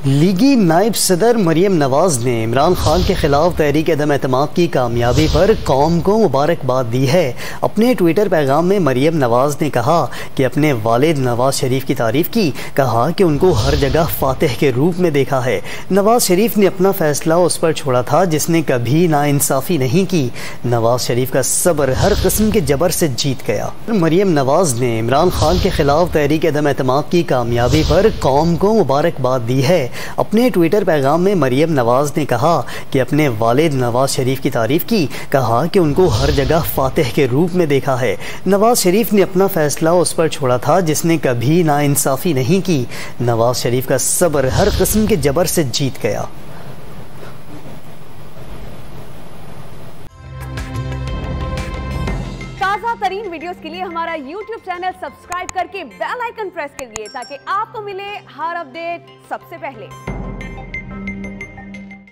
लीगी नायब सदर मरियम नवाज ने इमरान खान के खिलाफ तहरीक अदम एतमाद की कामयाबी पर कौम को मुबारकबाद दी है। अपने ट्विटर पैगाम में मरियम नवाज ने कहा कि अपने वालिद नवाज शरीफ की तारीफ की, कहा कि उनको हर जगह फातिह के रूप में देखा है। नवाज शरीफ ने अपना फैसला उस पर छोड़ा था जिसने कभी नाइंसाफ़ी नहीं की। नवाज शरीफ का सब्र हर किस्म के जबर से जीत गया। मरियम नवाज ने इमरान खान के खिलाफ तहरीक अदम एतमाद की कामयाबी पर कौम को मुबारकबाद दी है। अपने ट्विटर पैगाम में मरियम नवाज ने कहा कि अपने वालिद नवाज शरीफ की तारीफ की, कहा कि उनको हर जगह फातिह के रूप में देखा है। नवाज शरीफ ने अपना फैसला उस पर छोड़ा था जिसने कभी नाइंसाफ़ी नहीं की। नवाज शरीफ का सब्र हर किस्म के जबर से जीत गया। ताज़ा तरीन वीडियोस के लिए हमारा YouTube चैनल सब्सक्राइब करके बेल आइकन प्रेस करिए ताकि आपको मिले हर अपडेट सबसे पहले।